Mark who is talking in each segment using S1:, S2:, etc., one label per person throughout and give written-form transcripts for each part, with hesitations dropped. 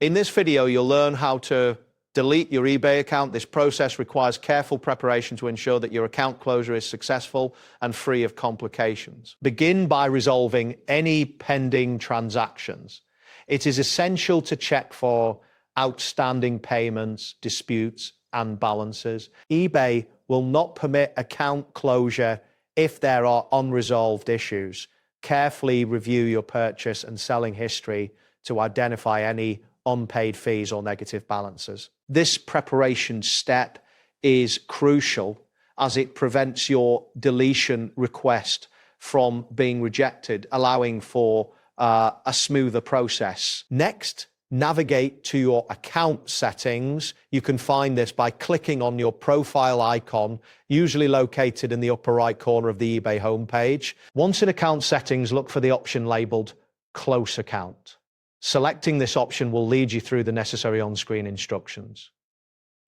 S1: In this video, you'll learn how to delete your eBay account. This process requires careful preparation to ensure that your account closure is successful and free of complications. Begin by resolving any pending transactions. It is essential to check for outstanding payments, disputes, and balances. eBay will not permit account closure if there are unresolved issues. Carefully review your purchase and selling history to identify any unpaid fees or negative balances. This preparation step is crucial as it prevents your deletion request from being rejected, allowing for a smoother process. Next, navigate to your account settings. You can find this by clicking on your profile icon, usually located in the upper right corner of the eBay homepage. Once in account settings, look for the option labeled Close Account. Selecting this option will lead you through the necessary on-screen instructions.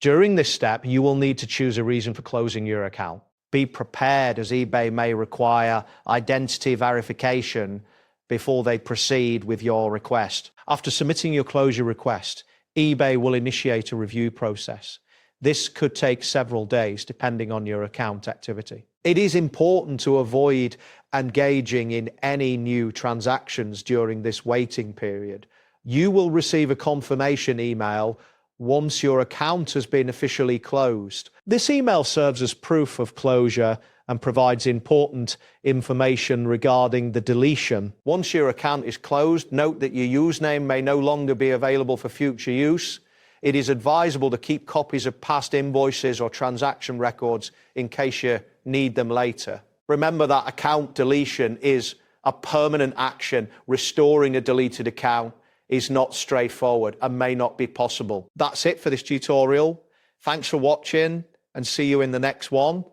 S1: During this step, you will need to choose a reason for closing your account. Be prepared, as eBay may require identity verification before they proceed with your request. After submitting your closure request, eBay will initiate a review process. This could take several days, depending on your account activity. It is important to avoid engaging in any new transactions during this waiting period. You will receive a confirmation email once your account has been officially closed. This email serves as proof of closure and provides important information regarding the deletion. Once your account is closed, note that your username may no longer be available for future use. It is advisable to keep copies of past invoices or transaction records in case you need them later. Remember that account deletion is a permanent action. Restoring a deleted account is not straightforward and may not be possible. That's it for this tutorial. Thanks for watching and see you in the next one.